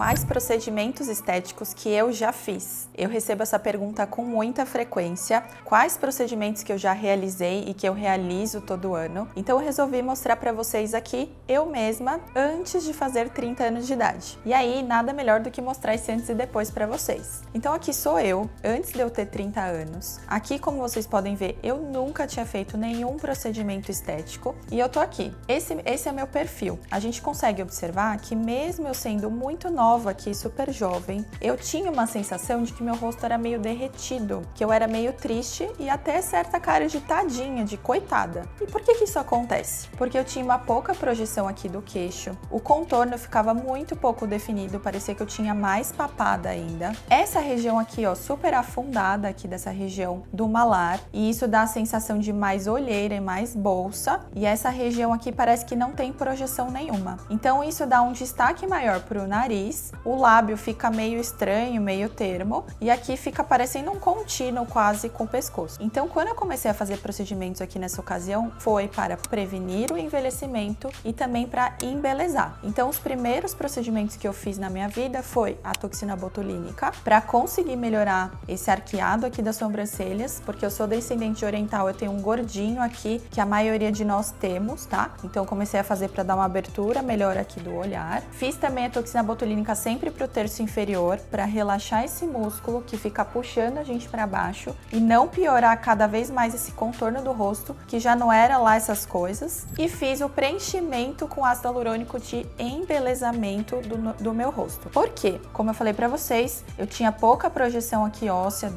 quais procedimentos estéticos que eu já fiz. Eu recebo essa pergunta com muita frequência. Quais procedimentos que eu já realizei e que eu realizo todo ano. Então eu resolvi mostrar para vocês aqui, eu mesma, antes de fazer 30 anos de idade. E aí, nada melhor do que mostrar esse antes e depois para vocês. Então aqui sou eu, antes de eu ter 30 anos. Aqui, como vocês podem ver, eu nunca tinha feito nenhum procedimento estético e eu tô aqui. Esse é meu perfil. A gente consegue observar que mesmo eu sendo muito nova aqui, super jovem, eu tinha uma sensação de que meu rosto era meio derretido, que eu era meio triste e até certa cara de tadinha, de coitada. E por que isso acontece? Porque eu tinha uma pouca projeção aqui do queixo, o contorno ficava muito pouco definido, parecia que eu tinha mais papada ainda. Essa região aqui, ó, super afundada aqui dessa região do malar, e isso dá a sensação de mais olheira e mais bolsa, e essa região aqui parece que não tem projeção nenhuma. Então isso dá um destaque maior pro nariz, o lábio fica meio estranho, meio termo, e aqui fica parecendo um contínuo quase com o pescoço. Então quando eu comecei a fazer procedimentos aqui nessa ocasião, foi para prevenir o envelhecimento e também para embelezar. Então os primeiros procedimentos que eu fiz na minha vida foi a toxina botulínica, para conseguir melhorar esse arqueado aqui das sobrancelhas, porque eu sou descendente oriental, eu tenho um gordinho aqui, que a maioria de nós temos, tá? Então eu comecei a fazer para dar uma abertura melhor aqui do olhar. Fiz também a toxina botulínica sempre pro terço inferior, para relaxar esse músculo que fica puxando a gente para baixo e não piorar cada vez mais esse contorno do rosto, que já não era lá essas coisas. E fiz o preenchimento com ácido hialurônico de embelezamento do meu rosto. Por quê? Como eu falei para vocês, eu tinha pouca projeção aqui óssea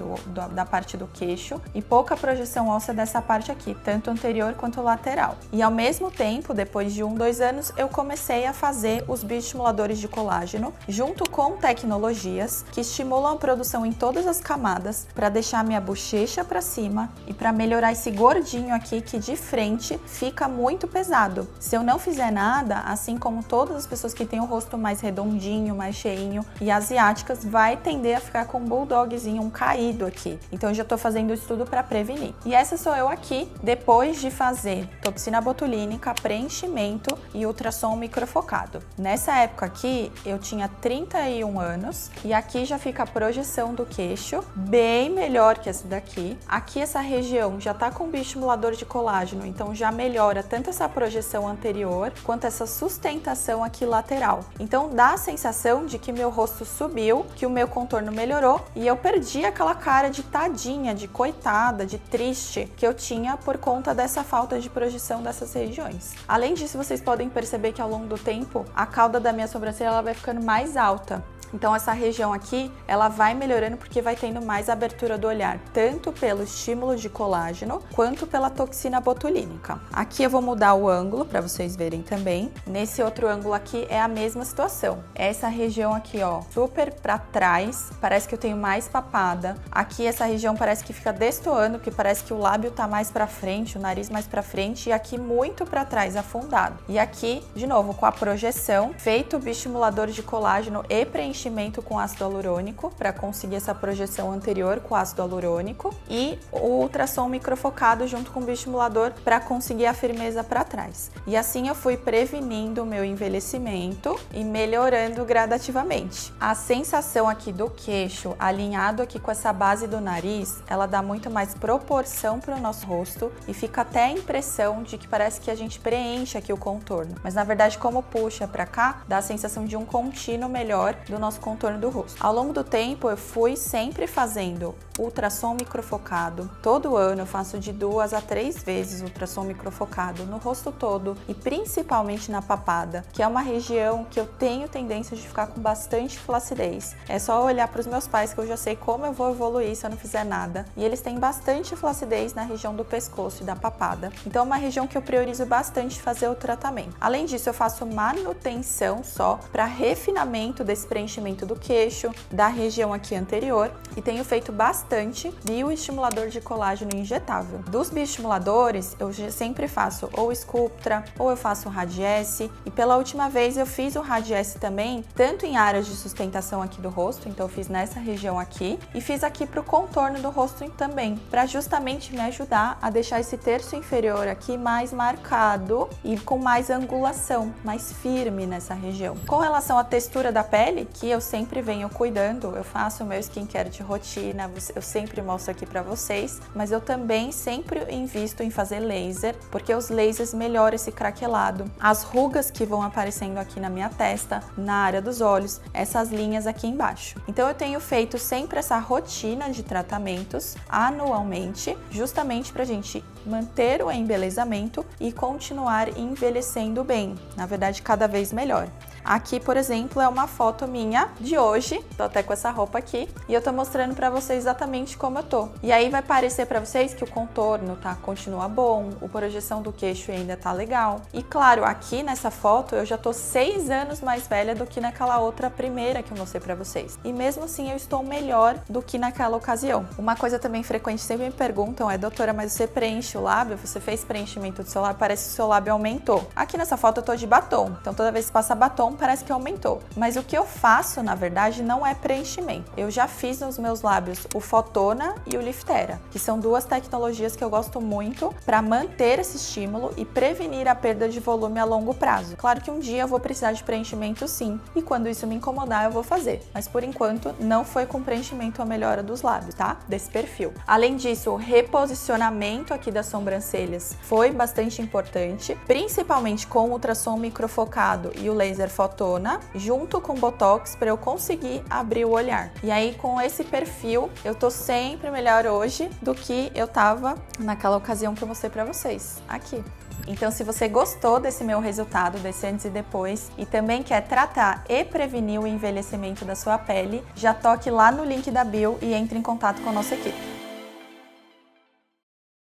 da parte do queixo e pouca projeção óssea dessa parte aqui, tanto anterior quanto lateral. E ao mesmo tempo, depois de 2 anos, eu comecei a fazer os bioestimuladores de colágeno, junto com tecnologias que estimulam a produção em todas as camadas, para deixar a minha bochecha para cima e para melhorar esse gordinho aqui que de frente fica muito pesado. Se eu não fizer nada, assim como todas as pessoas que têm o rosto mais redondinho, mais cheinho e asiáticas, vai tender a ficar com um bulldogzinho, um caído aqui. Então eu já tô fazendo isso tudo para prevenir. E essa sou eu aqui, depois de fazer toxina botulínica, preenchimento e ultrassom microfocado. Nessa época aqui, eu tinha 31 anos e aqui já fica a projeção do queixo, bem melhor que essa daqui. Aqui essa região já tá com bioestimulador de colágeno, então já melhora tanto essa projeção anterior quanto essa sustentação aqui lateral. Então dá a sensação de que meu rosto subiu, que o meu contorno melhorou e eu perdi aquela cara de tadinha, de coitada, de triste que eu tinha por conta dessa falta de projeção dessas regiões. Além disso, vocês podem perceber que ao longo do tempo a cauda da minha sobrancelha ela vai ficando mais alta. Então essa região aqui, ela vai melhorando porque vai tendo mais abertura do olhar, tanto pelo estímulo de colágeno, quanto pela toxina botulínica. Aqui eu vou mudar o ângulo para vocês verem também. Nesse outro ângulo aqui é a mesma situação. Essa região aqui, ó, super para trás, parece que eu tenho mais papada. Aqui essa região parece que fica destoando, porque parece que o lábio tá mais para frente, o nariz mais para frente, e aqui muito para trás, afundado. E aqui, de novo, com a projeção, feito o bioestimulador de colágeno e preenchimento com ácido hialurônico para conseguir essa projeção anterior com ácido hialurônico e o ultrassom microfocado junto com o bioestimulador para conseguir a firmeza para trás. E assim eu fui prevenindo o meu envelhecimento e melhorando gradativamente. A sensação aqui do queixo alinhado aqui com essa base do nariz, ela dá muito mais proporção para o nosso rosto e fica até a impressão de que parece que a gente preenche aqui o contorno. Mas na verdade, como puxa para cá, dá a sensação de um contínuo melhor do nosso contorno do rosto. Ao longo do tempo, eu fui sempre fazendo ultrassom microfocado. Todo ano eu faço de 2 a 3 vezes ultrassom microfocado no rosto todo e principalmente na papada, que é uma região que eu tenho tendência de ficar com bastante flacidez. É só olhar para os meus pais que eu já sei como eu vou evoluir se eu não fizer nada. E eles têm bastante flacidez na região do pescoço e da papada. Então é uma região que eu priorizo bastante fazer o tratamento. Além disso, eu faço manutenção só para refinamento desse preenchimento do queixo, da região aqui anterior, e tenho feito bastante bioestimulador de colágeno injetável. Dos bioestimuladores, eu sempre faço ou Sculptra ou eu faço o Radiesse, e pela última vez eu fiz o Radiesse também, tanto em áreas de sustentação aqui do rosto, então eu fiz nessa região aqui, e fiz aqui pro contorno do rosto também, para justamente me ajudar a deixar esse terço inferior aqui mais marcado e com mais angulação, mais firme nessa região. Com relação à textura da pele, que aqui eu sempre venho cuidando, eu faço o meu skincare de rotina, eu sempre mostro aqui pra vocês, mas eu também sempre invisto em fazer laser, porque os lasers melhoram esse craquelado, as rugas que vão aparecendo aqui na minha testa, na área dos olhos, essas linhas aqui embaixo. Então eu tenho feito sempre essa rotina de tratamentos anualmente, justamente pra gente manter o embelezamento e continuar envelhecendo bem, na verdade cada vez melhor. Aqui, por exemplo, é uma foto minha de hoje, tô até com essa roupa aqui, e eu tô mostrando pra vocês exatamente como eu tô. E aí vai parecer pra vocês que o contorno continua bom, a projeção do queixo ainda tá legal. E claro, aqui nessa foto eu já tô 6 anos mais velha do que naquela outra primeira que eu mostrei pra vocês. E mesmo assim eu estou melhor do que naquela ocasião. Uma coisa também frequente, sempre me perguntam, doutora, mas você preenche o lábio? Você fez preenchimento do seu lábio? Parece que o seu lábio aumentou. Aqui nessa foto eu tô de batom, então toda vez que passa batom parece que aumentou. Mas o que eu faço, na verdade, não é preenchimento. Eu já fiz nos meus lábios o Fotona e o Liftera, que são duas tecnologias que eu gosto muito para manter esse estímulo e prevenir a perda de volume a longo prazo. Claro que um dia eu vou precisar de preenchimento sim, e quando isso me incomodar eu vou fazer. Mas por enquanto não foi com preenchimento a melhora dos lábios, tá? Desse perfil. Além disso, o reposicionamento aqui das sobrancelhas foi bastante importante, principalmente com o ultrassom microfocado e o laser Fotona, junto com Botox, para eu conseguir abrir o olhar. E aí, com esse perfil, eu tô sempre melhor hoje do que eu tava naquela ocasião que eu mostrei pra vocês, aqui. Então, se você gostou desse meu resultado, desse antes e depois, e também quer tratar e prevenir o envelhecimento da sua pele, já toque lá no link da bio e entre em contato com a nossa equipe.